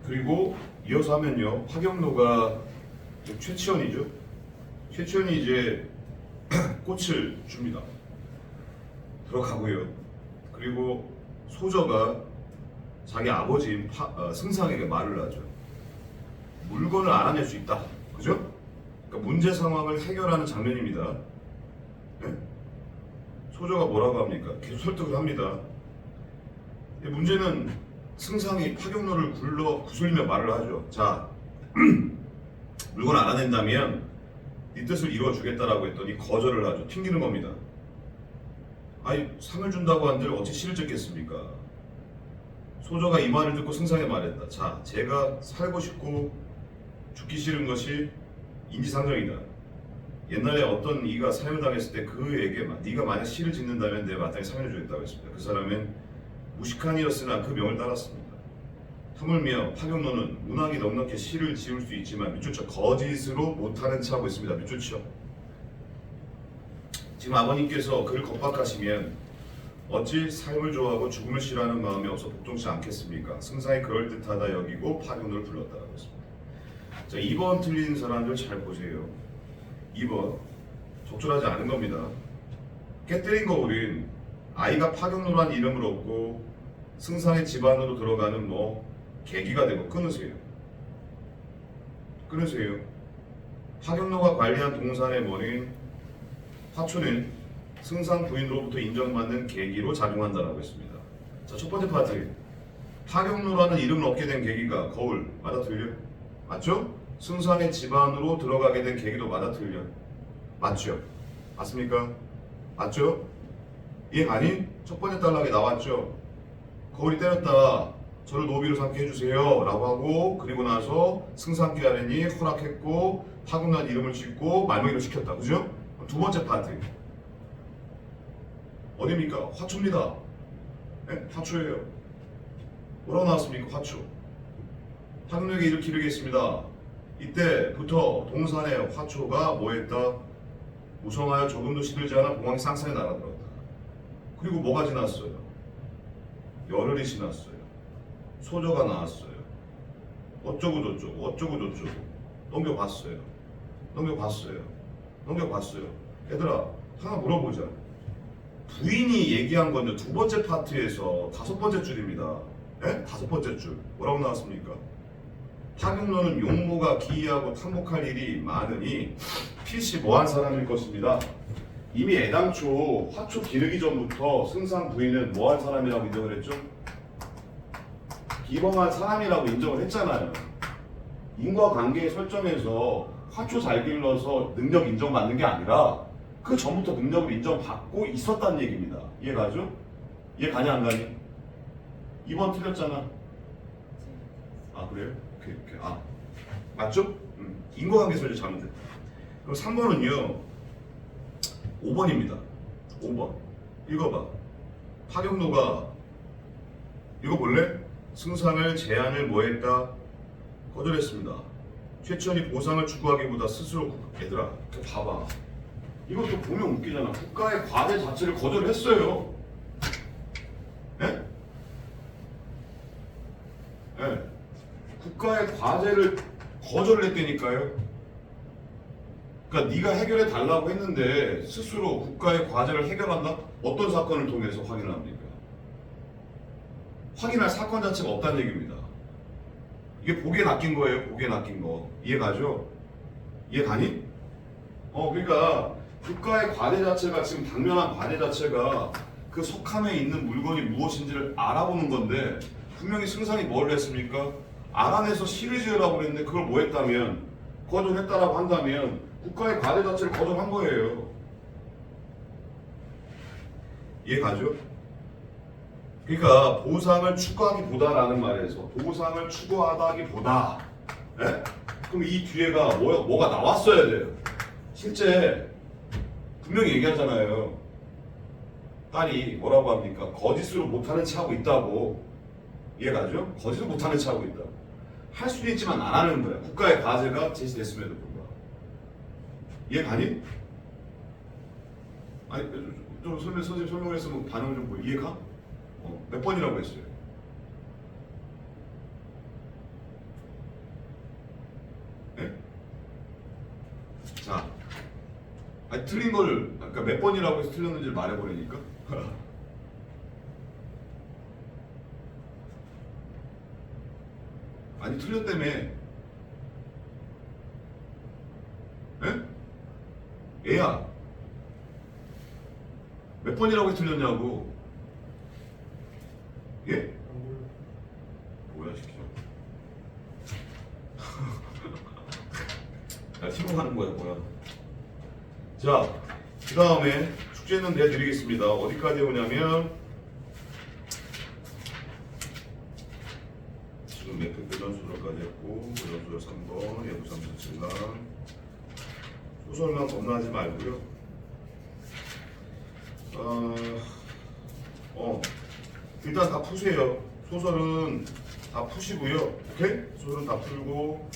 그리고 이어서 하면요, 화경로가 최치원이죠. 최치원이 이제 꽃을 줍니다. 들어가고요. 그리고 소저가 자기 아버지인 승상에게 말을 하죠. 물건을 알아낼 수 있다. 그죠? 그러니까 문제 상황을 해결하는 장면입니다. 네? 소저가 뭐라고 합니까? 계속 설득을 합니다. 문제는 승상이 파경로를 굴러 구슬리며 말을 하죠. 자, 물건 알아낸다면 네 뜻을 이루어주겠다라고 했더니 거절을 하죠. 튕기는 겁니다. 아니, 상을 준다고 한들 어찌 시를 찢겠습니까? 소저가 이 말을 듣고 승상에 말했다. 자, 제가 살고 싶고 죽기 싫은 것이 인지상정이다. 옛날에 어떤 이가 사형당했을 때 그에게 네가 만약 시를 짓는다면 내가 마땅히 상을 주겠다고 했습니다. 그 사람은 무식한 이였으나 그 명을 따랐습니다. 하물며 파경로는 문학이 넉넉히 시를 지을 수 있지만 밑줄쳐 거짓으로 못하는 차고 있습니다. 밑줄쳐. 지금 아버님께서 그를 겁박하시면 어찌 삶을 좋아하고 죽음을 싫어하는 마음이 없어 복종치 않겠습니까? 승상이 그럴듯하다 여기고 파경로를 불렀다고 했습니다. 자, 2번 틀린 사람들 잘 보세요. 2번 적절하지 않은 겁니다. 깨뜨린 거 우린 아이가 파경로란 이름을 얻고 승상의 집안으로 들어가는 계기가 되고 끊으세요. 끊으세요. 파경로가 관리한 동산의 모인 화초는 승상 부인으로부터 인정받는 계기로 작용한다라고 했습니다. 자, 첫 번째 파트. 파경로라는 이름을 얻게 된 계기가 거울. 맞아 틀려? 맞죠? 승상의 집안으로 들어가게 된 계기도 맞아 틀려? 맞죠? 맞습니까? 맞죠? 이해 가니? 첫 번째 단락에 나왔죠. 거울이 때렸다. 저를 노비로 삼게 해주세요. 라고 하고 그리고 나서 승상께 하려니 허락했고 파경로란 이름을 짓고 말먹이를 시켰다. 그죠? 두 번째 파트. 어디입니까? 화초입니다. 네? 화초예요. 뭐라고 나왔습니까? 화초. 파경로에게 이렇게 이르겠습니다. 이때부터 동산의 화초가 뭐했다? 우성하여 조금도 시들지 않아 공항이 쌍쌍이 날아들었다. 그리고 뭐가 지났어요? 열흘이 지났어요. 소저가 나왔어요. 어쩌고 저쩌고 넘겨봤어요. 얘들아, 하나 물어보자. 부인이 얘기한 건요, 두 번째 파트에서 다섯 번째 줄입니다. 예? 다섯 번째 줄. 뭐라고 나왔습니까? 파경로는 용모가 기이하고 탐복할 일이 많으니 필시 뭐한 사람일 것입니다. 이미 애당초 화초 기르기 전부터 승상 부인은 뭐한 사람이라고 인정을 했죠? 기범한 사람이라고 인정을 했잖아요. 인과관계 설정에서 화초 잘 길러서 능력 인정받는 게 아니라 그 전부터 능력을 인정받고 있었다는 얘기입니다. 이해 가죠? 이해 가냐 안 가니? 2번 틀렸잖아. 아 그래요? 오케이. 아 맞죠? 인과관계 설정 잘못돼. 그럼 3번은요 5번입니다. 5번 읽어봐. 파경로가 읽어볼래? 승상을 제안을 뭐했다? 거절했습니다. 최천이 보상을 추구하기보다 스스로 얘들아 봐봐. 이것도 보면 웃기잖아. 국가의 과제 자체를 거절했어요. 예? 예. 국가의 과제를 거절을 했다니까요. 그러니까 네가 해결해 달라고 했는데 스스로 국가의 과제를 해결한다? 어떤 사건을 통해서 확인을 합니까? 확인할 사건 자체가 없다는 얘기입니다. 이게 보기에 낚인 거예요. 보기에 낚인 거. 이해 가죠? 이해 가니? 그러니까 국가의 과제 자체가 지금 당면한 과제 자체가 그 속함에 있는 물건이 무엇인지를 알아보는 건데 분명히 승상이 뭘 했습니까? 알아내서 시를 지으라고 그랬는데 그걸 뭐 했다면 거절했다라고 한다면 국가의 과제 자체를 거절한 거예요. 이해 가죠? 그러니까 보상을 추구하기보다라는 말에서 보상을 추구하다기보다 예? 그럼 이 뒤에가 뭐가 나왔어야 돼요. 실제 분명히 얘기하잖아요. 딸이 뭐라고 합니까? 거짓으로 못하는 체 하고 있다고. 이해가죠? 거짓으로 못하는 체 하고 있다. 할 수는 있지만 안 하는 거야. 국가의 과제가 제시됐음에도 불구하고. 이해 가니? 아니 좀 선생님 설명을 했으면 반응을 좀 보여. 이해가? 몇 번이라고 했어요? 네? 자, 아니, 틀린 걸 아까 몇 번이라고 해서 틀렸는지를 말해버리니까. 아니 틀렸다며. 에? 얘야 몇 번이라고 해서 틀렸냐고. 예? 뭐야 시키죠. 야 시공하는 거야 뭐야. 자, 그 다음에 숙제는 내드리겠습니다. 어디까지 오냐면 지금 매표 교전소설까지 했고 교전소설 3번, 예부 347랑 소설만 겁나하지 말고요. 일단 다 푸세요. 소설은 다 푸시고요. 오케이? 소설은 다 풀고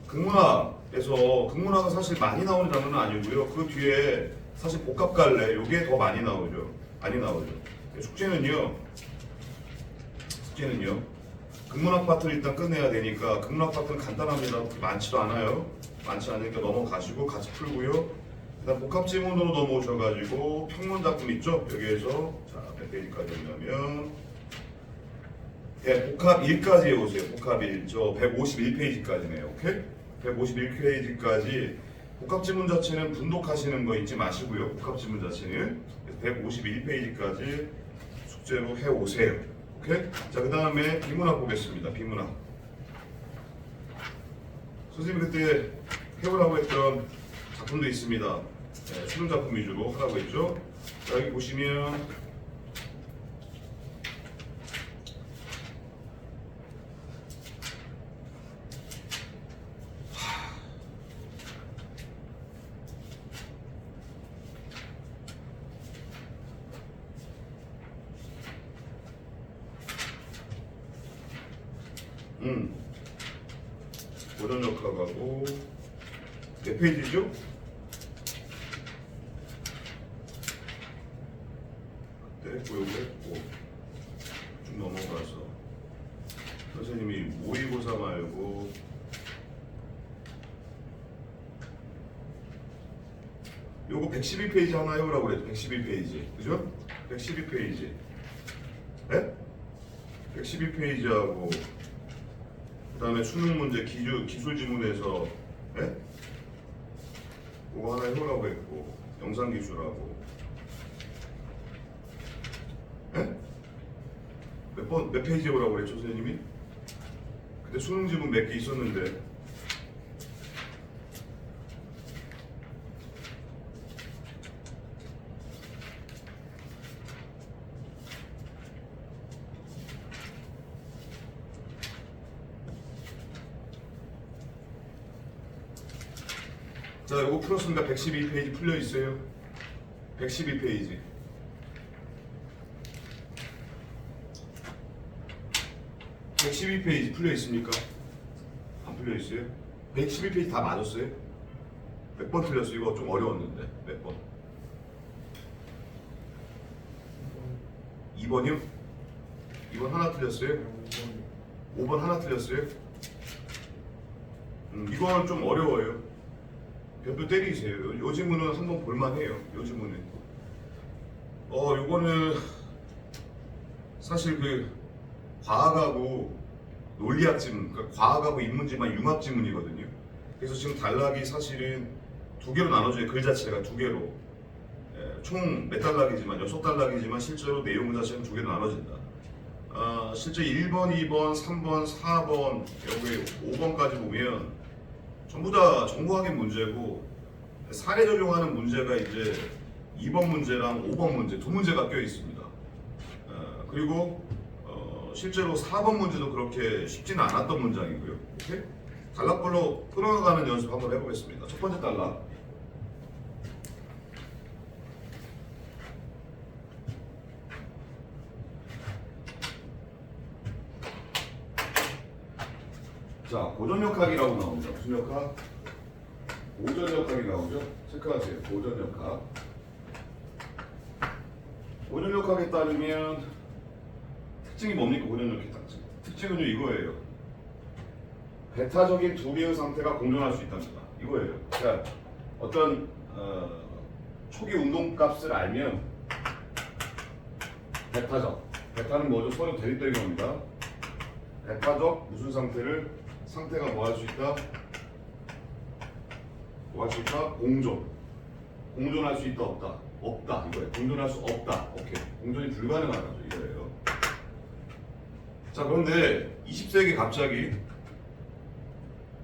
극문화가 사실 많이 나오는 단어는 아니고요. 그 뒤에 사실 복합갈래 요게 더 많이 나오죠. 숙제는요. 극문화 파트를 일단 끝내야 되니까 극문화 파트는 간단합니다. 많지도 않아요. 많지 않으니까 넘어가시고 같이 풀고요. 그다음 복합 지문으로 넘어오셔가지고 평론 작품 있죠? 여기에서 자 몇 페이지까지 오냐면 복합 1까지 오세요. 복합 1, 저 151페이지까지네요. 오케이? 151페이지까지 복합 지문 자체는 분독하시는 거 잊지 마시고요. 복합 지문 자체는 151페이지까지 숙제로 해 오세요. 오케이? 자, 그 다음에 비문학 보겠습니다. 비문학. 선생님이 그때 해오라고 했던 작품도 있습니다. 네, 수능 작품 위주로 하라고 했죠. 자, 여기 보시면 고전역학하고 몇 페이지죠? 그때 고용을 했고 쭉 넘어가서 선생님이 모의고사 말고 요거 112페이지 하나 해오라고 그랬죠. 112페이지 그죠? 112페이지 네? 112페이지하고 그 다음에 수능 문제 기술 지문에서 네? 그거 하나 해보라고 했고 영상 기술하고 네? 몇 페이지 해보라고 그랬죠 선생님이? 그때 수능 지문 몇 개 있었는데 자, 이거 풀었습니다. 112페이지 풀려 있어요. 112페이지. 112페이지 풀려 있습니까? 안 풀려 있어요? 112페이지 다 맞았어요? 몇 번 틀렸어요? 이거 좀 어려웠는데 몇 번? 2번이요? 2번 하나 틀렸어요? 5번 하나 틀렸어요? 이거는 좀 어려워요. 별도 때리세요. 요 지문은 한번 볼만해요. 요 지문은. 요거는 사실 그 과학하고 논리학 지문, 그러니까 과학하고 인문지만 융합 지문이거든요. 그래서 지금 단락이 사실은 두 개로 나눠져요. 글 자체가 두 개로. 총 몇 단락이지만 6단락이지만 실제로 내용 자체는 두 개로 나눠진다. 실제 1번, 2번, 3번, 4번, 여기 5번까지 보면 전부 다 정보확인 문제고 사례 적용하는 문제가 이제 2번 문제랑 5번 문제 두 문제가 껴 있습니다. 그리고 실제로 4번 문제도 그렇게 쉽지는 않았던 문장이고요. 이렇게 단락별로 풀어가는 연습 한번 해보겠습니다. 첫 번째 달라. 자, 고전역학이라고 나옵니다. 무슨 역학? 고전역학이 나오죠? 체크하세요. 고전역학. 고전역학에 따르면 특징이 뭡니까? 고전역학의 특징은요 이거예요. 베타적인 두 개의 상태가 공존할 수 있답니다. 이거예요. 그러니까 어떤 초기 운동값을 알면 베타는 뭐죠? 서로 대립되는 겁니다. 베타적 무슨 상태가 뭐 할 수 있다? 뭐 할 수 있다? 공존할 수 있다 없다? 없다 이거예요. 공존할 수 없다. 오케이. 공존이 불가능하다죠 이거예요. 자, 그런데 20세기 갑자기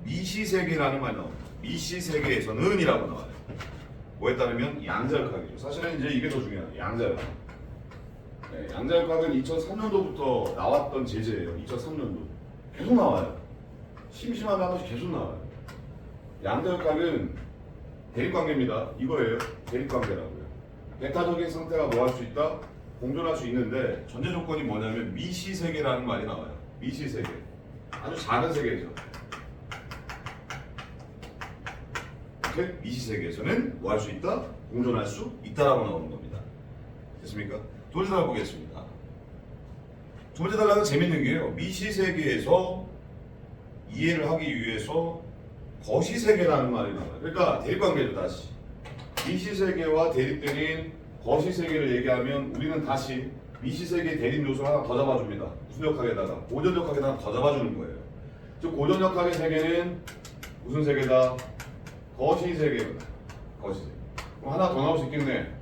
미시세계라는 말이 나옵니다. 미시세계에서는 이라고 나와요. 뭐에 따르면 양자역학이죠. 사실은 이제 이게 더 중요해요. 양자역학. 네, 양자역학은 2003년도부터 나왔던 제재예요. 2003년도. 계속 나와요. 심심하면 한 번씩 계속 나와요. 양자역학은 대립관계입니다. 이거예요. 대립관계라고요. 베타적인 상태가 뭐 할 수 있다? 공존할 수 있는데 전제 조건이 뭐냐면 미시세계라는 말이 나와요. 미시세계. 아주 작은 세계죠. 이렇게 미시세계에서는 뭐 할 수 있다? 공존할 수 있다라고 나오는 겁니다. 됐습니까? 두 번째 달라 보겠습니다. 두 번째 달라는 재밌는 게요. 미시세계에서 이해를 하기 위해서 거시세계라는 말이 나와요. 그러니까 대립관계죠. 다시 미시세계와 대립되는 거시세계를 얘기하면 우리는 다시 미시세계 대립 요소를 하나 더 잡아줍니다. 무슨 역학에다가? 고전역학에다가 더 잡아주는 거예요. 즉 고전역학의 세계는 무슨 세계다? 거시세계입니다. 거시세계. 그럼 하나 더 나올 수 있겠네.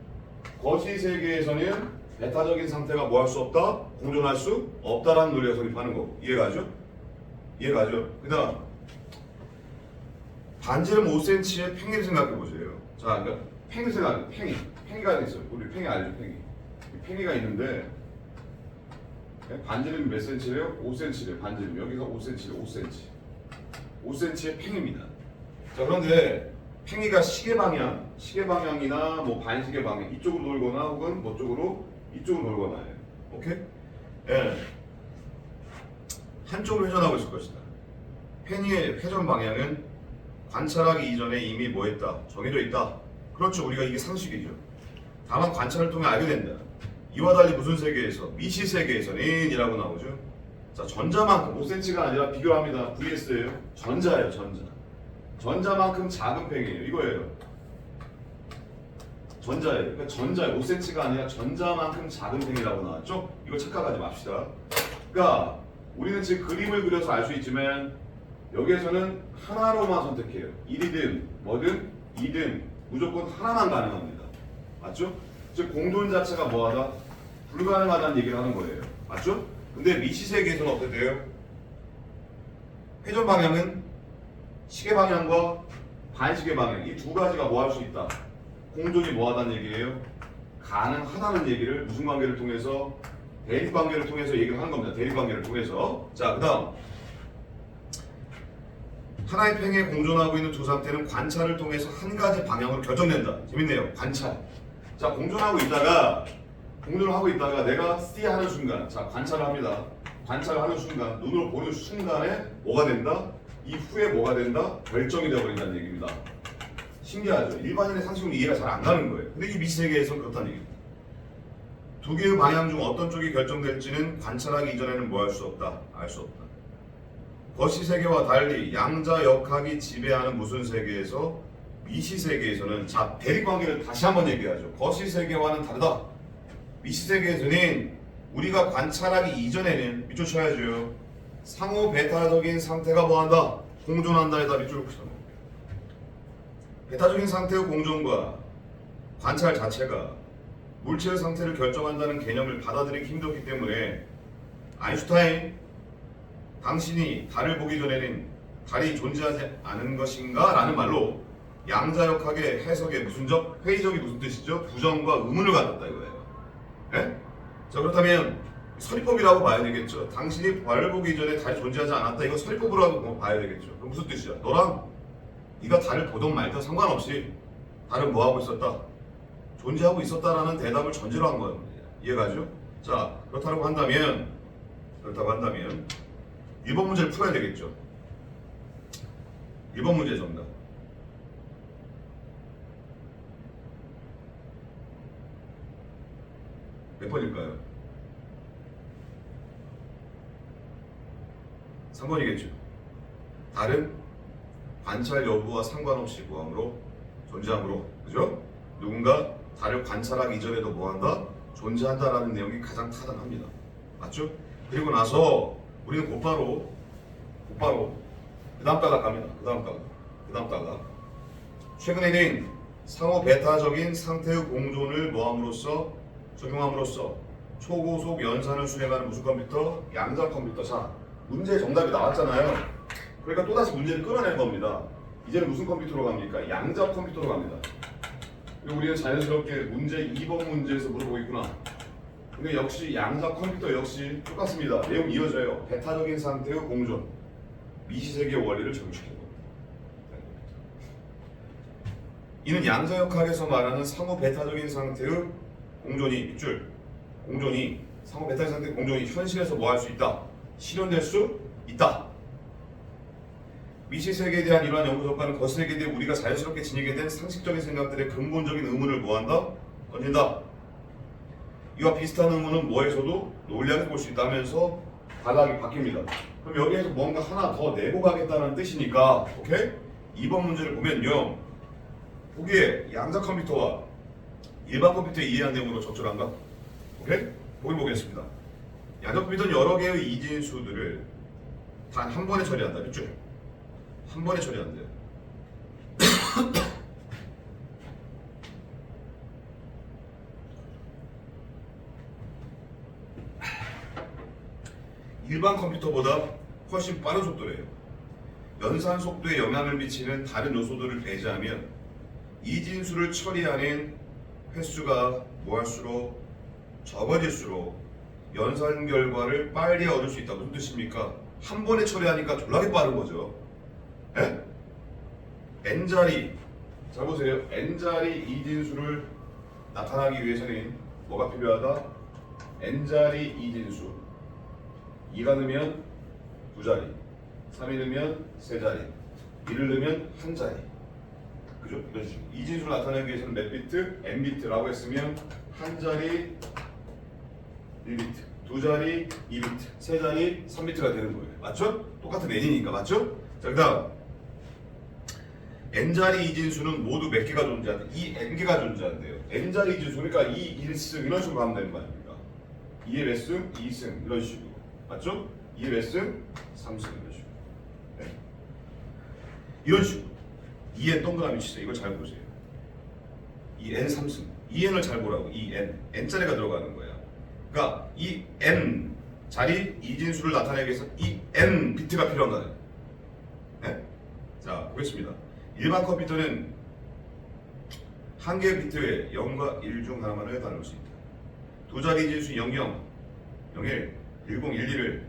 거시세계에서는 베타적인 상태가 뭐 할 수 없다? 공존할 수 없다라는 논리가 성립하는 거. 이해가죠? 이해가죠? 그 다음 반지름 5cm의 팽이를 생각해 보세요. 자, 그러니까 팽이 생각해. 팽이가 있어요. 우리 팽이 알죠? 팽이가 있는데 반지름이 몇 cm래요? 5cm래요. 반지름 여기가 5cm래요. 5cm의 팽입니다. 자, 그런데 팽이가 시계 방향이나 뭐 반시계 방향 이쪽으로 돌거나 혹은 뭐 이쪽으로 돌거나 해요. 오케이? 예. 한쪽으로 회전하고 있을 것이다. 팽이의 회전 방향은 관찰하기 이전에 이미 뭐 했다? 정해져 있다. 그렇죠. 우리가 이게 상식이죠. 다만 관찰을 통해 알게 된다. 이와 달리 무슨 세계에서? 미시세계에서는 이라고 나오죠. 자, 전자만큼 5cm가 아니라 비교합니다. VS예요. 전자예요. 전자만큼 작은 팽이에요. 이거예요. 전자예요. 그러니까 전자예요. 5cm가 아니라 전자만큼 작은 팽이라고 나왔죠? 이거 착각하지 맙시다. 그러니까 우리는 지금 그림을 그려서 알 수 있지만 여기에서는 하나로만 선택해요. 1이든 뭐든 2든 무조건 하나만 가능합니다. 맞죠? 즉 공존 자체가 뭐하다? 불가능하다는 얘기를 하는 거예요. 맞죠? 근데 미시세계에서는 어떻게 돼요? 회전 방향은 시계 방향과 반시계 방향 이 두 가지가 뭐 할 수 있다? 공존이 뭐 하다는 얘기예요? 가능하다는 얘기를 무슨 관계를 통해서? 대립 관계를 통해서 얘기를 하는 겁니다. 대립 관계를 통해서. 자, 그 다음 하나의 팽에 공존하고 있는 두 상태는 관찰을 통해서 한 가지 방향으로 결정된다. 재밌네요. 관찰. 자, 공존하고 있다가 내가 하는 순간, 자, 관찰을 합니다. 관찰을 하는 순간, 눈으로 보는 순간에 뭐가 된다? 이후에 뭐가 된다? 결정이 되어버린다는 얘기입니다. 신기하죠? 일반인의 상식으로 이해가 잘 안 가는 거예요. 근데 이 미시세계에서는 그렇다는 얘기입니다. 두 개의 방향 중 어떤 쪽이 결정될지는 관찰하기 이전에는 뭐 할 수 없다? 알 수 없다. 거시세계와 달리 양자역학이 지배하는 무슨 세계에서? 미시세계에서는 자, 대립관계를 다시 한번 얘기하죠. 거시세계와는 다르다. 미시세계에서는 우리가 관찰하기 이전에는 밑줄 쳐야죠. 상호 베타적인 상태가 뭐한다? 공존한다에다 밑줄을 쳐요. 베타적인 상태의 공존과 관찰 자체가 물체의 상태를 결정한다는 개념을 받아들이기 힘들었기 때문에 아인슈타인 당신이 달을 보기 전에는 달이 존재하지 않은 것인가? 라는 말로 양자역학의 해석에 무슨적? 회의적이 무슨 뜻이죠? 부정과 의문을 가졌다 이거예요. 예? 자, 그렇다면 서리법이라고 봐야 되겠죠. 당신이 달을 보기 전에 달이 존재하지 않았다. 이거 서리법으로 봐야 되겠죠. 그럼 무슨 뜻이야? 너랑 네가 달을 보던 말든 상관없이 달은 뭐하고 있었다? 존재하고 있었다라는 대답을 전제로 한 거예요. 이해가죠? 자, 그렇다고 한다면 1번 문제를 풀어야 되겠죠. 1번 문제 정답. 몇 번일까요? 3번이겠죠. 달은 관찰 여부와 상관없이 뭐함으로? 존재함으로. 그죠? 누군가 달을 관찰하기 이전에도 뭐한다? 존재한다라는 내용이 가장 타당합니다. 맞죠? 그리고 나서 우리는 곧바로 그 다음 단락 갑니다. 그 다음 단락. 최근에는 상호 배타적인 상태의 공존을 뭐함으로써 적용함으로써 초고속 연산을 수행하는 무슨 컴퓨터? 양자 컴퓨터. 자, 문제의 정답이 나왔잖아요. 그러니까 또다시 문제를 끌어낸 겁니다. 이제는 무슨 컴퓨터로 갑니까? 양자 컴퓨터로 갑니다. 그리고 우리는 자연스럽게 문제 2번 문제에서 물어보겠구나. 근데 역시 양자 컴퓨터 역시 똑같습니다. 내용 이어져요. 배타적인 상태의 공존, 미시세계의 원리를 적용시키는 겁니다. 이는 양자 역학에서 말하는 상호 배타적인 상태의 공존이 밑줄 공존이 상호 배타적인 상태의 공존이 현실에서 뭐 할 수 있다? 실현될 수 있다. 미시세계에 대한 이러한 연구 성과는 거세계에 대해 우리가 자연스럽게 지니게 된 상식적인 생각들의 근본적인 의문을 뭐한다? 던진다. 이와 비슷한 의문은 뭐에서도 논리학에서 볼 수 있다면서 단락이 바뀝니다. 그럼 여기에서 뭔가 하나 더 내고 가겠다는 뜻이니까 오케이? 2번 문제를 보면요. 보기에 양자 컴퓨터와 일반 컴퓨터의 이해한 내용으로 적절한가? 오케이? 보기 보겠습니다. 양자 컴퓨터는 여러 개의 이진수들을 단 한 번에 처리한다. 그렇죠? 한 번에 처리한대요. 일반 컴퓨터보다 훨씬 빠른 속도래요. 연산 속도에 영향을 미치는 다른 요소들을 배제하면 이진수를 처리하는 횟수가 뭐할수록 적어질수록 연산 결과를 빨리 얻을 수 있다. 무슨 뜻입니까? 한 번에 처리하니까 졸라게 빠른 거죠. 에? n자리, 잘 보세요. n자리 이진수를 나타나기 위해서는 뭐가 필요하다? n자리 이진수 2가 넣으면 2자리, 3이 넣으면 3자리, 1을 넣으면 1자리. 그죠? 이런 식으로 이진수를 나타내기 위해서는 몇 비트? n비트라고 했으면 1자리 1비트, 2자리 2비트, 3자리 3비트가 되는 거예요. 맞죠? 똑같은 n이니까. 맞죠? 자, 그 다음 n자리 이진수는 모두 몇 개가 존재한다? 이 n개가 존재한대요. n자리 이진수, 그러니까 2, 1승 이런 식으로 가면 되는 거 아닙니까? 2의 몇 승? 2승 이런 식으로. 맞죠? 2의 몇 승? 3승 이런 식으로. 네. 이런 식으로 2n 동그라미 치세요. 이걸 잘 보세요. 2n 3승 2n을 잘 보라고. 2n n자리가 들어가는 거야. 그러니까 이 n 자리 이진수를 나타내기 위해서 이 n 비트가 필요한가요? 네? 자, 보겠습니다. 일반 컴퓨터는 한 개의 비트에 0과 1 중 하나만을 다룰 수 있다. 두 자리 진수 00, 01, 10, 11을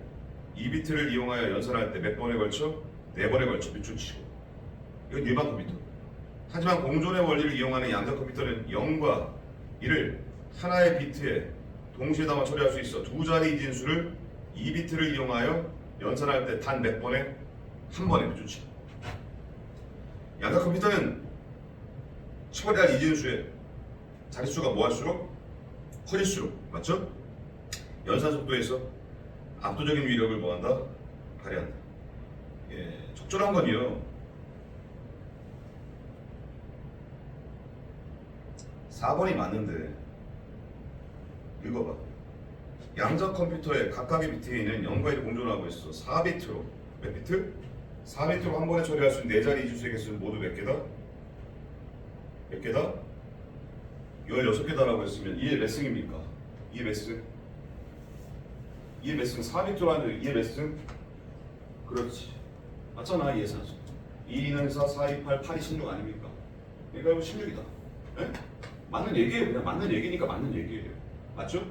2비트를 이용하여 연산할 때 몇 번에 걸쳐? 4번에 걸쳐 밑줄 치고. 이건 일반 컴퓨터. 하지만 공존의 원리를 이용하는 양자 컴퓨터는 0과 1을 하나의 비트에 동시에 담아 처리할 수 있어. 두 자리 진수를 2비트를 이용하여 연산할 때 단 몇 번에? 한 번에 밑줄 치고. 양자 컴퓨터는 처리할 이진수의 자릿수가 뭐할수록? 커질수록. 맞죠? 연산 속도에서 압도적인 위력을 뭐한다? 발휘한다. 예, 적절한 건요. 4번이 맞는데 읽어봐. 양자 컴퓨터의 각각의 비트에 있는 0과 1이 공존하고 있어. 4비트로. 몇 비트? 4비트로 한 번에 처리할 수 있는 4자리 이진수의 개수는 모두 몇 개다? 몇 개다? 16개다라고 했으면 이게 몇 승입니까? 이게 몇 승? 이게 몇 승? 4비트로 하는데 이게 몇 승? 그렇지. 맞잖아. 이게 4승. 1, 2는 4, 4, 2, 8, 8이 16 아닙니까? 그러니까 이거 16이다. 네? 맞는 얘기예요. 그냥 맞는 얘기니까 맞는 얘기예요. 맞죠?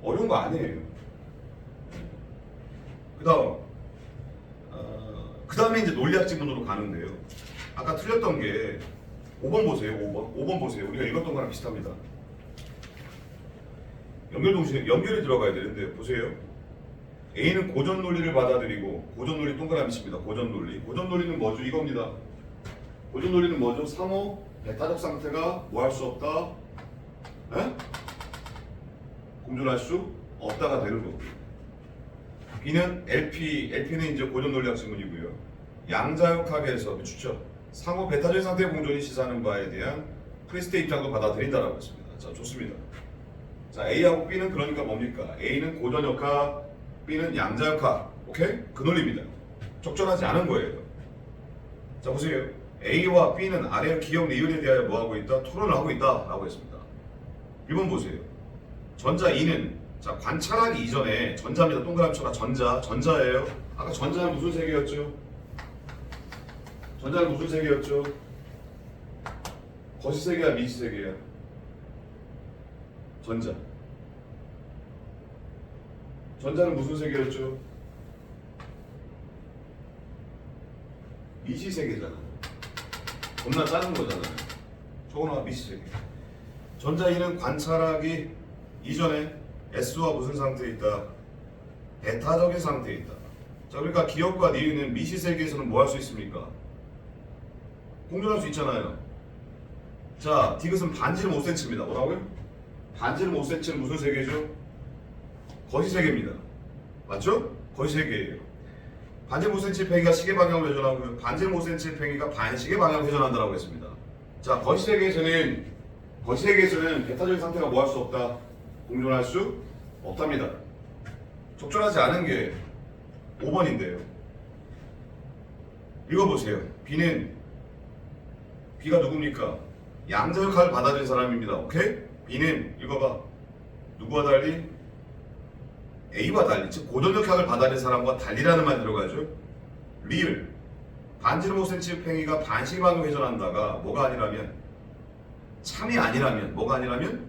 어려운 거 아니에요. 그 다음에 이제 논리학 지문으로 가는데요. 아까 틀렸던 게 5번 보세요. 5번 보세요. 우리가 읽었던 거랑 비슷합니다. 연결이 들어가야 되는데 보세요. A는 고전 논리를 받아들이고, 고전 논리 동그라미 칩니다. 고전 논리. 고전 논리는 뭐죠? 이겁니다. 고전 논리는 뭐죠? 상호 배타적 상태가 뭐 할 수 없다? 에? 공존할 수 없다가 되는 거고. B는 LP는 이제 고전 논리학 지문이고요. 양자역학에서 추측 상호 배타적 상태의 공존이 시사하는 바에 대한 프리스트의 입장도 받아들인다라고 했습니다. 자, 좋습니다. 자, A하고 B는 그러니까 뭡니까? A는 고전역학, B는 양자역학. 오케이? 그 논리입니다. 적절하지 않은 거예요. 자, 보세요. A와 B는 아래 기억 리을에 대하여 뭐하고 있다? 토론을 하고 있다라고 했습니다. 1번 보세요. 전자 2는 자, 관찰하기 이전에 전자입니다. 동그라미 쳐라. 전자예요. 아까 전자는 무슨 세계였죠? 전자는 무슨 세계였죠? 거시세계야, 미시세계야? 전자는 무슨 세계였죠? 미시세계잖아. 겁나 작은 거잖아요. 저거는 미시세계. 전자 2는 관찰하기 이전에 S와 무슨 상태에 있다? 베타적인 상태에 있다. 자, 그러니까 기억과 니은은 미시세계에서는 뭐 할 수 있습니까? 공존할 수 있잖아요. 자, 디귿은 반지름 5cm입니다. 뭐라고요? 반지름 5cm는 무슨 세계죠? 거시세계입니다. 맞죠? 거시세계예요. 반지름 5cm 팽이가 시계 방향으로 회전하고요. 반지름 5cm 팽이가 반시계 방향으로 회전한다라고 했습니다. 자, 거시세계에서는 베타적인 상태가 뭐 할 수 없다? 공존할 수 없답니다. 적절하지 않은 게 5번인데요. 읽어보세요. B가 누굽니까? 양자역학을 받아들인 사람입니다. 오케이? B는 읽어봐. 누구와 달리? A와 달리, 즉 고전역학을 받아들인 사람과 달리라는 말이 들어가죠. 리을 반지름 5cm 팽이가 반시계 방향으로 회전한다가 뭐가 아니라면, 참이 아니라면, 뭐가 아니라면?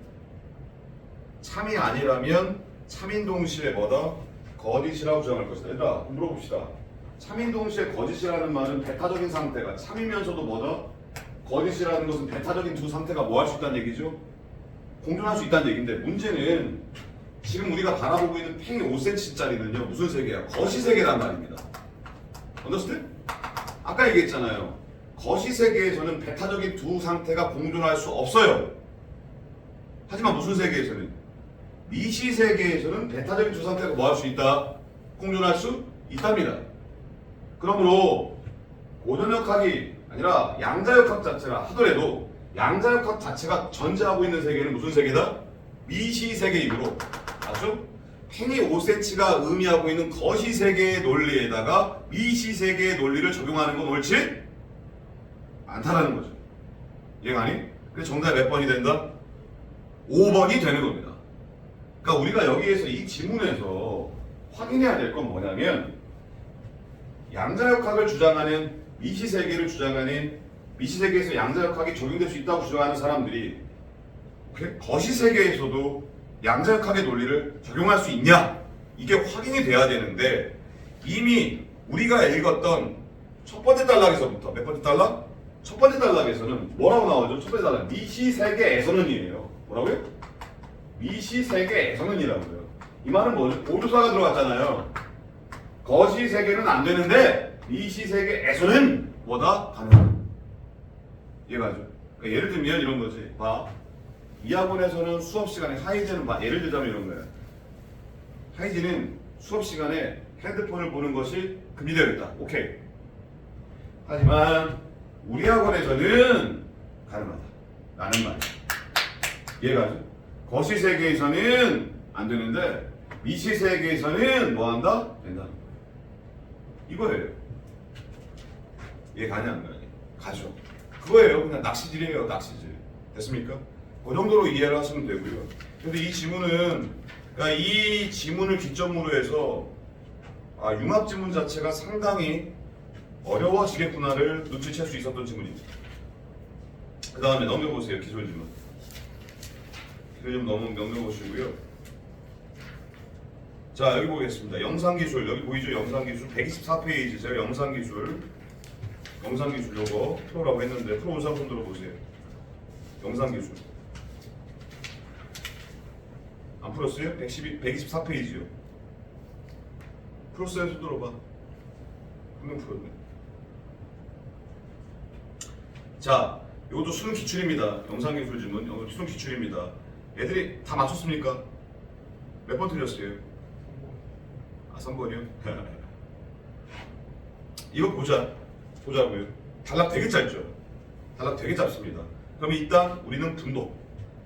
참이 아니라면 참인동시에 뭐다? 거짓이라고 주장할 것이다. 얘들아, 물어봅시다. 참인동시에 거짓이라는 말은 배타적인 상태가 참이면서도 뭐다? 거짓이라는 것은 배타적인 두 상태가 뭐 할 수 있다는 얘기죠? 공존할 수 있다는 얘기인데, 문제는 지금 우리가 바라보고 있는 팽이 5cm짜리는요 무슨 세계야? 거시세계란 말입니다. understand? 아까 얘기했잖아요. 거시세계에서는 배타적인 두 상태가 공존할 수 없어요. 하지만 무슨 세계에서는? 미시세계에서는 배타적인 두 상태가 뭐 할 수 있다? 공존할 수 있답니다. 그러므로 고전역학이 아니라 양자역학 자체라 하더라도 양자역학 자체가 전제하고 있는 세계는 무슨 세계다? 미시세계이므로, 맞죠? 팽이 5cm가 의미하고 있는 거시세계의 논리에다가 미시세계의 논리를 적용하는 건 옳지 않다라는 거죠. 이해가 아니? 그래서 정답이 몇 번이 된다? 5번이 되는 겁니다. 그러니까 우리가 여기에서 이 지문에서 확인해야 될 건 뭐냐면, 양자역학을 주장하는 미시세계를 주장하는, 미시세계에서 양자역학이 적용될 수 있다고 주장하는 사람들이 거시세계에서도 양자역학의 논리를 적용할 수 있냐? 이게 확인이 돼야 되는데, 이미 우리가 읽었던 첫 번째 단락에서부터, 몇 번째 단락? 첫 번째 단락에서는 뭐라고 나오죠? 첫 번째 단락, 미시세계에서는이에요. 뭐라고요? 미시세계에서는이라고요. 이 말은 뭐죠? 보조사가 들어갔잖아요. 거시세계는 안 되는데 미시세계에서는 뭐다? 가능하다. 이해가죠? 그러니까 예를 들면 이런 거지. 봐. 이 학원에서는 수업 시간에 하이즈는 예를 들자면 이런 거야. 하이즈는 수업 시간에 핸드폰을 보는 것이 금지되어 있다. 오케이. 하지만 우리 학원에서는 가능하다. 라는 말. 이해가죠? 거시세계에서는 안 되는데 미시세계에서는 뭐 한다? 된다. 이거예요. 이해 가냐 안 가냐? 가죠. 그거예요. 그냥 낚시질이에요. 낚시질. 됐습니까? 그 정도로 이해를 하시면 되고요. 근데 이 지문은, 그러니까 이 지문을 기점으로 해서 융합 지문 자체가 상당히 어려워지겠구나를 눈치챌 수 있었던 지문입니다. 그 다음에 넘겨보세요. 기술 지문. 기술 지문 넘겨보시고요. 자, 여기 보겠습니다. 영상기술, 여기 보이죠? 영상기술 124페이지죠. 영상기술 영상 기술 요거 프로라고 했는데 프로 온 사람 손 들어보세요. 영상 기술 안 풀었어요? 124페이지요. 풀었어요? 손 들어봐. 분명 풀었네. 자, 이것도 수능 기출입니다. 영상 기술 지문, 이것도 수능 기출입니다. 애들이 다 맞췄습니까? 몇 번 틀렸어요? 아, 3번이요? 이거 보자고요. 단락 되게 짧죠? 단락 되게 짧습니다. 그럼 일단 우리는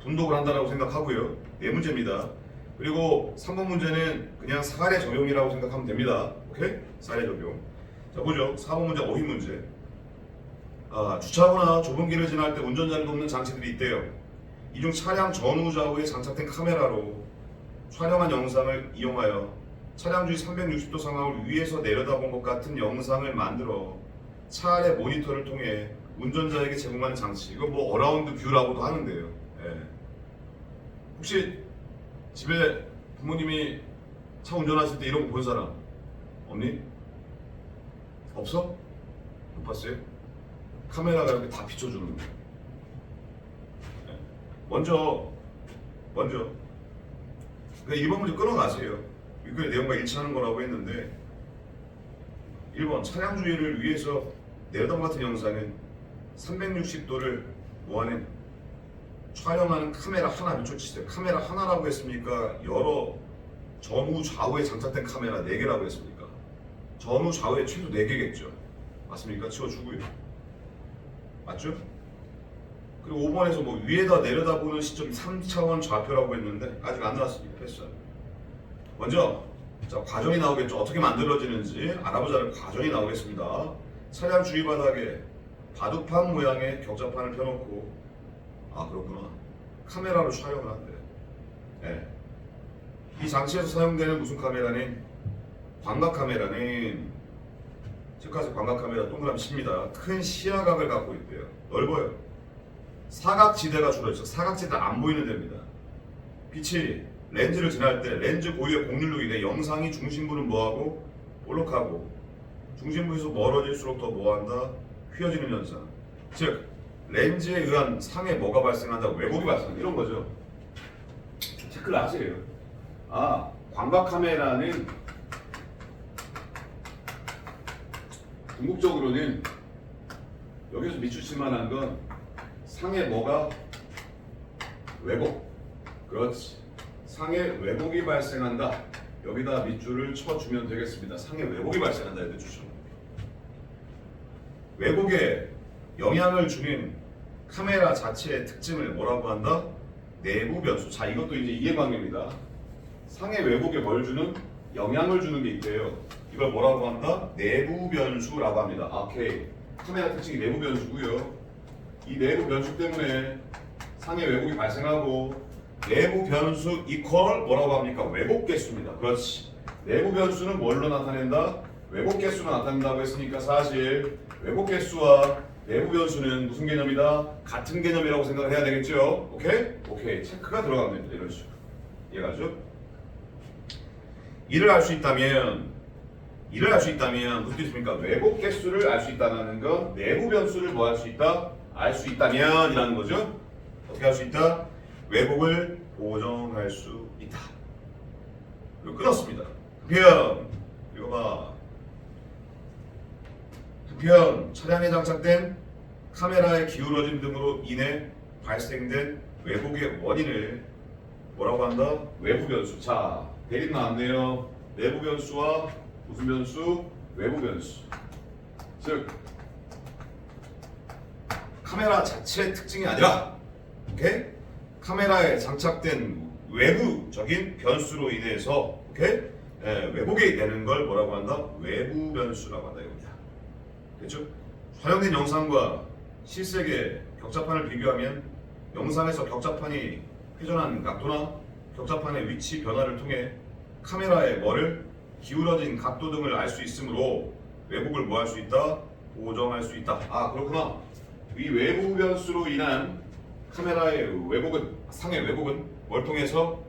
분독을 한다라고 생각하고요. 네 문제입니다. 그리고 3번 문제는 그냥 사례 적용이라고 생각하면 됩니다. 오케이? 사례 적용. 자, 보죠. 4번 문제 어휘 문제. 주차하거나 좁은 길을 지날 때 운전자를 돕는 장치들이 있대요. 이 중 차량 전후 좌우에 장착된 카메라로 촬영한 영상을 이용하여 차량 주위 360도 상황을 위에서 내려다본 것 같은 영상을 만들어 차 아래 모니터를 통해 운전자에게 제공하는 장치. 이거 뭐 어라운드 뷰라고도 하는데요. 예. 혹시 집에 부모님이 차 운전하실 때 이런 거 본 사람 없니? 없어? 못 봤어요? 카메라가 이렇게 다 비춰주는 거. 예. 먼저 그러니까 1번 문제 끊어가세요. 그 내용과 일치하는 거라고 했는데 1번 차량 주위를 위에서 내려다본 같은 영상은 360도를 뭐하는 촬영하는 카메라 하나 비춰치세요. 카메라 하나라고 했습니까? 여러 전후 좌우에 장착된 카메라 4개라고 했습니까? 전후 좌우에 최소 4개겠죠. 맞습니까? 치워주고요. 맞죠? 그리고 5번에서 뭐 위에다 내려다보는 시점이 3차원 좌표라고 했는데 아직 안 나왔습니다. 했어요. 먼저 자, 과정이 나오겠죠. 어떻게 만들어지는지 알아보자는 과정이 나오겠습니다. 차량 주위 바닥에 바둑판 모양의 격자판을 펴놓고 그렇구나. 카메라로 촬영을 한대. 네. 이 장치에서 사용되는 무슨 카메라는 광각 카메라는 즉가스 광각 카메라 동그라미 칩니다. 큰 시야각을 갖고 있대요. 넓어요. 사각지대가 주로 있어. 사각지대 안 보이는 데입니다. 빛이 렌즈를 지날 때 렌즈 고유의 곡률로 인해 영상이 중심부는 뭐하고 볼록하고 중심부에서 멀어질수록 더 뭐한다? 휘어지는 현상. 즉 렌즈에 의한 상에 뭐가 발생한다? 왜곡이 발생한다. 이런 거죠. 체크를 하세요. 광각 카메라는 궁극적으로는 여기서 미추칠 만한 건 상에 뭐가 왜곡. 그렇지. 상에 왜곡이 발생한다. 여기다 밑줄을 쳐주면 되겠습니다. 상에 왜곡이 발생한다. 이렇게 주죠. 왜곡에 영향을 주는 카메라 자체의 특징을 뭐라고 한다? 내부 변수. 자, 이것도 이제 이해관계입니다. 상의 왜곡에 뭘 주는? 영향을 주는 게 있대요. 이걸 뭐라고 한다? 내부 변수라고 합니다. 오케이. 카메라 특징이 내부 변수고요. 이 내부 변수 때문에 상의 왜곡이 발생하고 내부 변수 이퀄 뭐라고 합니까? 왜곡 개수입니다. 그렇지. 내부 변수는 뭘로 나타낸다? 왜곡 개수로 나타낸다고 했으니까 사실 왜곡 개수와 내부 변수는 무슨 개념이다? 같은 개념이라고 생각을 해야 되겠죠? 오케이? 오케이. 체크가 들어가면 됩니다. 이런 식으로. 이해가죠? 이를 알 수 있다면 무슨 뜻입니까? 왜곡 개수를 알 수 있다는 건 내부 변수를 뭐 할 수 있다? 알 수 있다면 이라는 거죠. 어떻게 할 수 있다? 왜곡을 보정할 수 있다. 그리고 끊었습니다. 부편 이거 봐. 부편 차량에 장착된 카메라의 기울어짐 등으로 인해 발생된 왜곡의 원인을 뭐라고 한다? 외부 변수. 자, 대립 나왔네요. 내부 변수와 무슨 변수? 외부 변수. 즉 카메라 자체의 특징이 아니라 오케이? 카메라에 장착된 외부적인 변수로 인해서 오케이? 왜곡이 되는 걸 뭐라고 한다? 외부 변수라고 한다 이겁니다. 됐죠? 촬영된 영상과 실색의 격자판을 비교하면 영상에서 격자판이 회전한 각도나 격자판의 위치 변화를 통해 카메라의 뭐를 기울어진 각도 등을 알 수 있으므로 왜곡을 뭐 할 수 있다? 보정할 수 있다. 그렇구나. 이 외부 변수로 인한 카메라의 왜곡은, 상의 왜곡은 뭘 통해서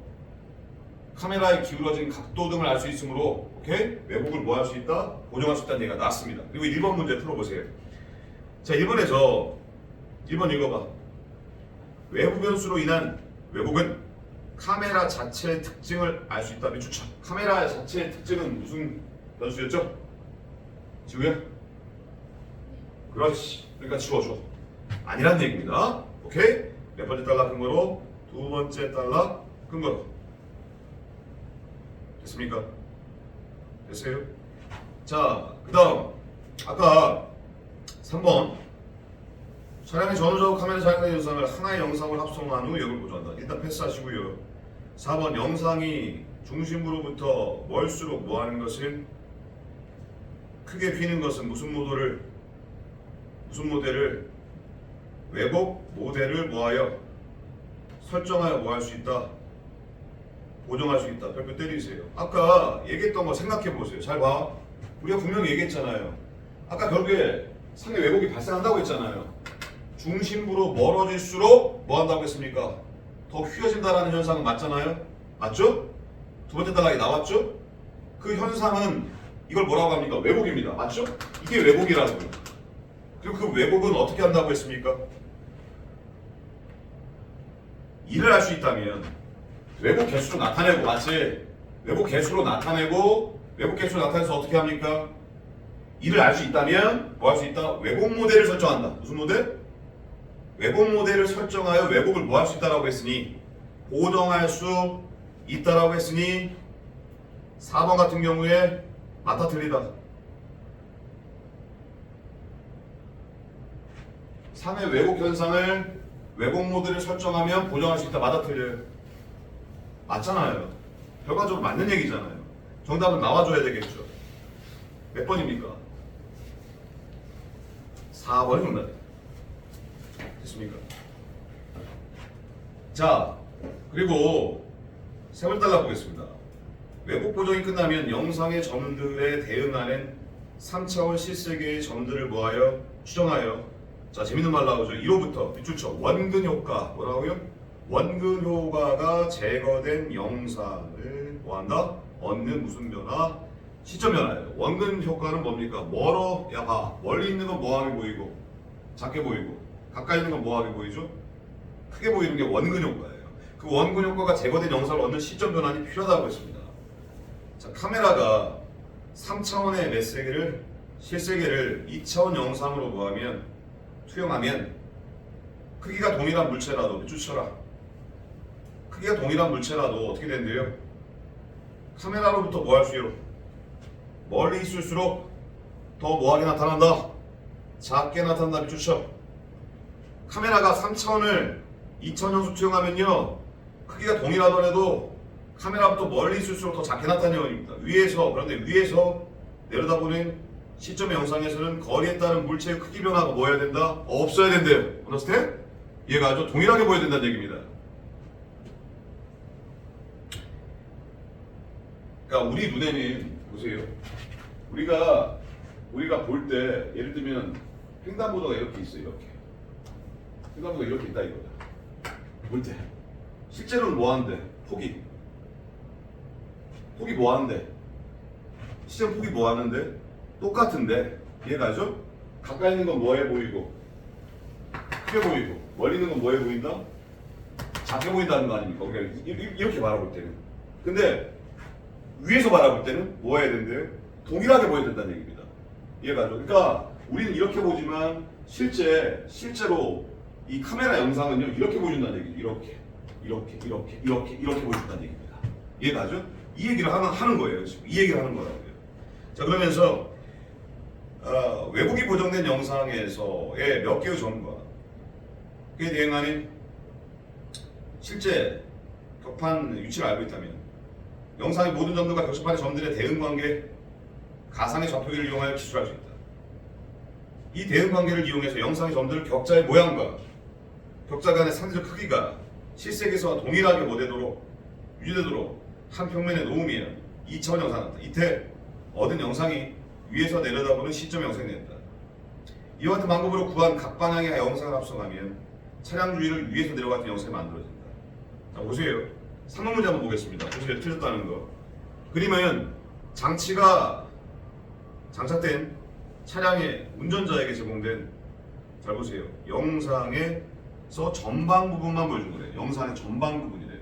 카메라의 기울어진 각도 등을 알 수 있으므로 오케이? 왜곡을 뭐 할 수 있다? 보정할 수 있다는 얘기가 나왔습니다. 그리고 1번 문제 풀어보세요. 자, 1번 읽어봐. 외부 변수로 인한 왜곡은 카메라 자체의 특징을 알 수 있다. 추천. 카메라 자체의 특징은 무슨 변수였죠? 지우야? 그렇지. 그러니까 지워줘. 아니란 얘기입니다. 오케이? 몇 번째 달러 근거로? 두 번째 달러 근거로. 됐습니까? 됐어요? 자, 그 다음 아까 3번 차량의 전후좌우 카메라 촬영된 영상을 하나의 영상을 합성한 후 역을 보조한다. 일단 패스하시고요. 4번 영상이 중심부로부터 멀수록 뭐하는 것은 크게 휘는 것은 무슨 모델을 왜곡 모델을 뭐하여 설정하여 뭐할 수 있다. 보정할 수 있다. 별표 때리세요. 아까 얘기했던 거 생각해 보세요. 잘 봐. 우리가 분명히 얘기했잖아요. 아까 결국에 상의 왜곡이 발생한다고 했잖아요. 중심부로 멀어질수록 뭐 한다고 했습니까? 더 휘어진다라는 현상은 맞잖아요. 맞죠? 두 번째 단락이 나왔죠? 그 현상은 이걸 뭐라고 합니까? 왜곡입니다. 맞죠? 이게 왜곡이라고요. 그리고 그 왜곡은 어떻게 한다고 했습니까? 이를 알 수 있다면 왜곡 개수로 나타내고, 맞지? 왜곡 개수로 나타내고, 왜곡 개수로 나타내서 어떻게 합니까? 이를 알 수 있다면 뭐 할 수 있다? 왜곡 모델을 설정한다. 무슨 모델? 왜곡 모델을 설정하여 왜곡을 뭐 할 수 있다라고 했으니, 보정할 수 있다라고 했으니 4번 같은 경우에 맞다 틀리다. 상의 왜곡 현상을 왜곡 모델을 설정하면 보정할 수 있다. 맞아 틀려요? 맞잖아요. 결과적으로 맞는 얘기잖아요. 정답은 나와줘야 되겠죠. 몇 번입니까? 4번이 정답이에요. 됐습니까? 자, 그리고 세 번째 달라 보겠습니다. 왜곡 보정이 끝나면 영상의 점들에 대응하는 3차원 실세계의 점들을 뭐하여 추정하여, 자, 재밌는 말 나오죠. 1호부터 밑줄쳐 원근 효과. 뭐라고요? 원근 효과가 제거된 영상을 뭐한다? 얻는 무슨 변화? 시점 변화예요. 원근 효과는 뭡니까? 야 봐. 멀리 있는 건 뭐하게 보이고 작게 보이고, 가까이 있는 건 뭐하게 보이죠? 크게 보이는 게 원근 효과예요. 그 원근 효과가 제거된 영상을 얻는 시점 변환이 필요하다고 했습니다. 자, 카메라가 3차원의 메시지를 실세계를 2차원 영상으로 뭐하면 투영하면 크기가 동일한 물체라도, 밑줄 쳐라. 크기가 동일한 물체라도 어떻게 된대요? 카메라로부터 뭐 할 수 있어요? 멀리 있을수록 더 뭐하게 나타난다? 작게 나타난다. 밑줄 쳐. 카메라가 3차원을 2차원 영수 투영하면요, 크기가 동일하더라도 카메라부터 멀리 있을수록 더 작게 나타나는 얘기입니다. 그런데 위에서 내려다보는 시점의 영상에서는 거리에 따른 물체의 크기 변화가 뭐 해야 된다? 없어야 된대요. understand? 얘가 아주 동일하게 보여야 된다는 얘기입니다. 그러니까 우리 눈에는, 보세요. 우리가 볼 때 예를 들면 횡단보도가 이렇게 있어요. 이렇게. 횡단보도가 이렇게 있다 이거야. 볼 때. 실제로는 뭐 하는데? 폭이 뭐 하는데? 시점 폭이 뭐 하는데? 똑같은데 이해가죠? 가까이 있는 건 뭐해 보이고 크게 보이고, 멀리 있는 건 뭐해 보인다? 작게 보인다는 거 아닙니까? 우리가 이렇게 바라볼 때는. 근데 위에서 바라볼 때는 뭐 해야 된대요? 동일하게 보여야 된다는 얘기입니다. 이해가죠? 그러니까 우리는 이렇게 보지만 실제로 이 카메라 영상은요, 이렇게 보여준다는 얘기죠. 이렇게 보여준다는 얘기입니다. 이해가죠? 이 얘기를 하는 거예요. 지금 이 얘기를 하는 거라고요. 자, 그러면서 왜곡이 보정된 영상에서의 몇 개의 점과 그에 대응하는 실제 격판 위치를 알고 있다면 영상의 모든 점들과 격판의 점들의 대응 관계, 가상의 좌표기를 이용하여 기술할 수 있다. 이 대응 관계를 이용해서 영상의 점들을 격자의 모양과 격자 간의 상대적 크기가 실세계에서와 동일하게 유지되도록 한 평면에 놓으면 2차원 영상을 한다. 이때 얻은 영상이 위에서 내려다보는 시점 영상이 된다. 이와 같은 방법으로 구한 각 방향의 영상을 합성하면 차량 주위를 위에서 내려갔던 영상이 만들어진다. 자, 보세요. 3번 문제 한번 보겠습니다. 보세요. 틀렸다는 거. 그림은 장치가 장착된 차량의 운전자에게 제공된 잘 보세요. 영상에서 전방 부분만 보여준 거래요. 영상의 전방 부분이래요.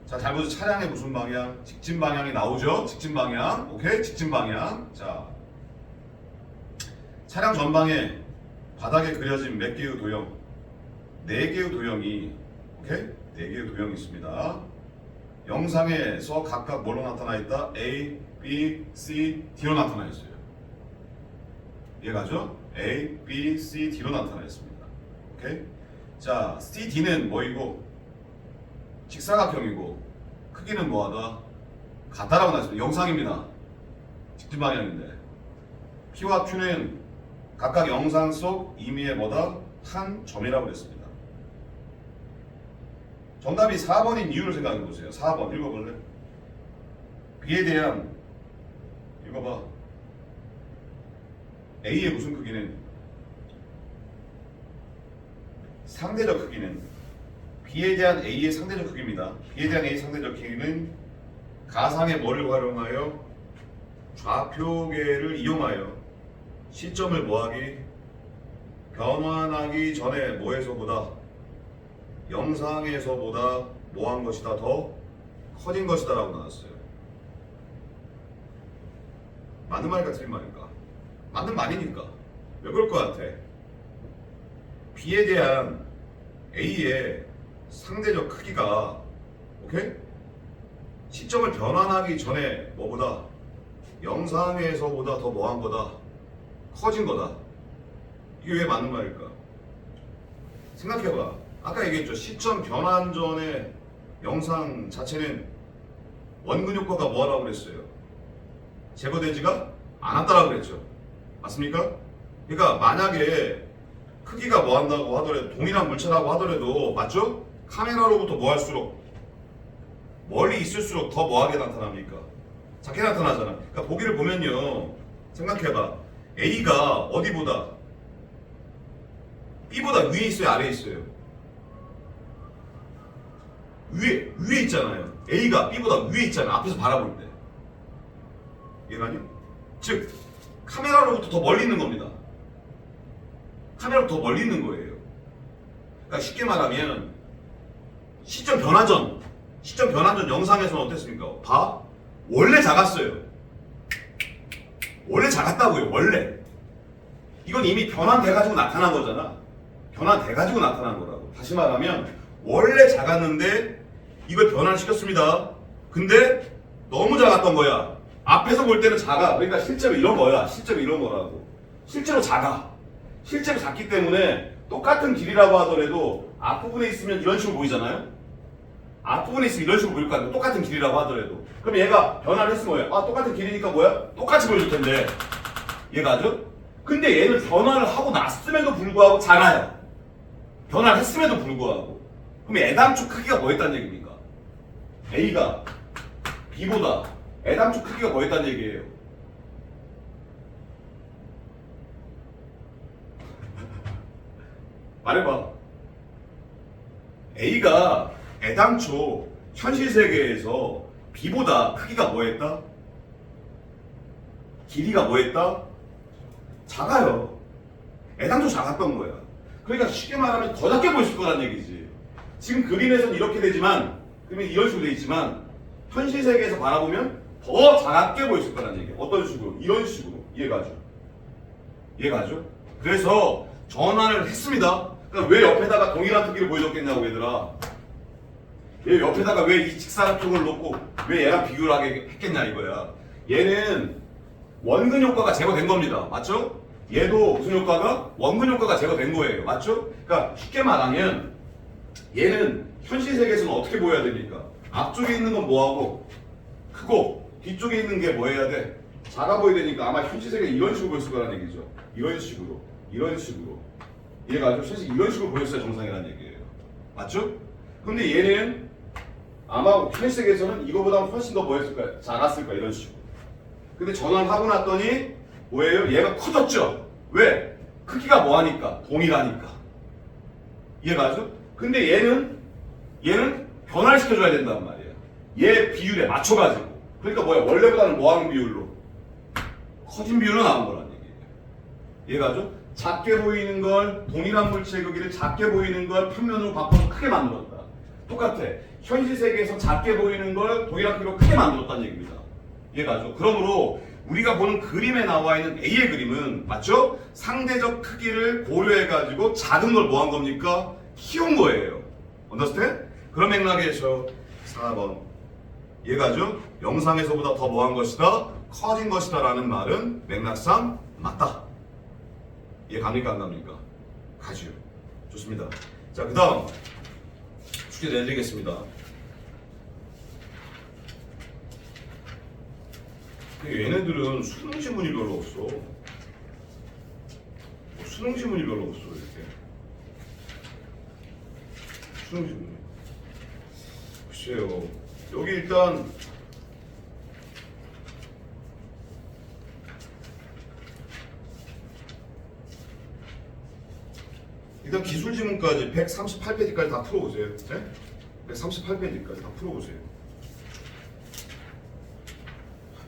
자, 잘 보세요. 차량의 무슨 방향? 직진 방향이 나오죠? 직진 방향. 오케이? 직진 방향. 자, 차량 전방에 바닥에 그려진 몇 개의 도형? 4개의 도형이, 오케이? 4개의 도형이 있습니다. 영상에서 각각 뭐로 나타나 있다? A, B, C, D로 나타나 있어요. 이해가죠? A, B, C, D로 나타나 있습니다. 오케이? 자, C, D는 뭐이고? 직사각형이고 크기는 뭐하다? 같다라고 나왔습니다. 영상입니다. 직진 방향인데 P와 Q는 각각 영상 속 임의의 뭐다? 한 점이라고 그랬습니다. 정답이 4번인 이유를 생각해 보세요. 4번 읽어볼래? B에 대한 읽어봐. A의 무슨 크기는 상대적 크기는 B에 대한 A의 상대적 크기입니다. B에 대한 A의 상대적 크기는 가상의 뭐를 활용하여 좌표계를 이용하여 시점을 뭐하기? 변환하기 전에 뭐에서보다 영상에서보다 뭐한 것이다? 더 커진 것이다 라고 나왔어요. 맞는 말일까 틀린 말일까? 맞는 말이니까. 왜 그럴 것 같아? B에 대한 A의 상대적 크기가 오케이? 시점을 변환하기 전에 뭐보다 영상에서보다 더 뭐한 거다? 커진 거다. 이게 왜 맞는 말일까? 생각해봐. 아까 얘기했죠. 시점 변환 전에 영상 자체는 원근 효과가 뭐하라고 그랬어요? 제거되지가 않았다라고 그랬죠. 맞습니까? 그러니까 만약에 크기가 뭐한다고 하더라도 동일한 물체라고 하더라도 맞죠? 카메라로부터 뭐할수록 멀리 있을수록 더 뭐하게 나타납니까? 작게 나타나잖아. 그러니까 보기를 보면요. 생각해봐. A가 어디보다? B보다 위에 있어요? 아래에 있어요? 위에 있잖아요. A가 B보다 위에 있잖아요. 앞에서 바라볼 때. 이해가니? 즉 카메라로부터 더 멀리 있는 겁니다. 카메라로부터 더 멀리 있는 거예요. 그러니까 쉽게 말하면 시점 변환 전 영상에서는 어땠습니까? 봐. 원래 작았어요. 원래 작았다고요. 원래. 이건 이미 변환돼가지고 나타난 거잖아. 변환돼가지고 나타난 거라고. 다시 말하면 원래 작았는데 이걸 변환시켰습니다. 근데 너무 작았던 거야. 앞에서 볼 때는 작아. 그러니까 실제로 이런 거야. 실제로 이런 거라고. 실제로 작아. 실제로 작기 때문에 똑같은 길이라고 하더라도 앞부분에 있으면 이런 식으로 보이잖아요. 앞부분에 있으면 이런 식으로 보일 거 아니에요. 똑같은 길이라고 하더라도. 그럼 얘가 변화를 했으면 뭐예요? 아, 똑같은 길이니까 뭐야? 똑같이 보여줄 텐데. 얘가 아주? 근데 얘는 변화를 하고 났음에도 불구하고 작아요. 변화를 했음에도 불구하고. 그럼 애당초 크기가 뭐였다는 얘기입니까? A가 B보다 애당초 크기가 뭐였다는 얘기예요? 말해봐. A가 애당초 현실 세계에서 B보다 크기가 뭐였다? 길이가 뭐였다? 작아요. 애당초 작았던 거야. 그러니까 쉽게 말하면 더 작게 보였을 거란 얘기지. 지금 그림에서는 이렇게 되지만, 그러면 이런 식으로 돼 있지만 현실 세계에서 바라보면 더 작게 보였을 거란 얘기야. 어떤 식으로? 이런 식으로. 이해가죠? 이해가죠? 그래서 전환을 했습니다. 그러니까 왜 옆에다가 동일한 크기를 보여줬겠냐고 얘들아. 얘 옆에다가 왜 이 직사각형을 놓고 왜 얘랑 비교를 하게 했겠냐 이거야. 얘는 원근 효과가 제거된 겁니다. 맞죠? 얘도 무슨 효과가? 원근 효과가 제거된 거예요. 맞죠? 그러니까 쉽게 말하면 얘는 현실 세계에서는 어떻게 보여야 됩니까? 앞쪽에 있는 건 뭐하고? 크고 뒤쪽에 있는 게 뭐 해야 돼? 작아 보여야 되니까 아마 현실 세계에 이런 식으로 보였을 거라는 얘기죠. 이런 식으로. 이런 식으로. 얘가 아주 사실 이런 식으로 보였어야 정상이라는 얘기예요. 맞죠? 근데 얘는 아마 현실 세계에서는 이거보다 훨씬 더 뭐였을 거야? 작았을 거야. 이런 식으로. 근데 전환하고 났더니 뭐예요? 얘가 커졌죠? 왜? 크기가 뭐하니까? 동일하니까. 이해가 가죠? 근데 얘는 변화를 시켜줘야 된단 말이야. 얘 비율에 맞춰가지고. 그러니까 뭐야? 원래보다는 뭐하는 비율로? 커진 비율로 나온 거란 얘기예요. 이해가 가죠? 작게 보이는 걸 동일한 물체의 크기를 작게 보이는 걸 평면으로 바꿔서 크게 만들었다. 똑같아. 현실 세계에서 작게 보이는 걸 동일한 크기로 크게 만들었다는 얘기입니다. 이해가죠? 그러므로 우리가 보는 그림에 나와 있는 A의 그림은 맞죠? 상대적 크기를 고려해가지고 작은 걸 뭐 한 겁니까? 키운 거예요. 언더스탠? 그런 맥락에서 4번 이해가죠? 영상에서보다 더 뭐 한 것이다? 커진 것이다 라는 말은 맥락상 맞다. 이해 갑니까 안 갑니까? 가죠. 좋습니다. 자, 그 다음 숙제 내드리겠습니다. 얘네들은 수능 지문이 별로 없어. 수능 지문이 별로 없어 이렇게. 수능 지문이. 글쎄요. 여기 일단 기술 지문까지 138페이지까지 다 풀어보세요. 네? 138페이지까지 다 풀어보세요.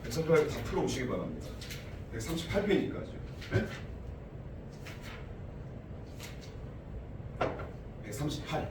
138페이지 다 풀어보시기 바랍니다. 138페이지까지요. 네? 138.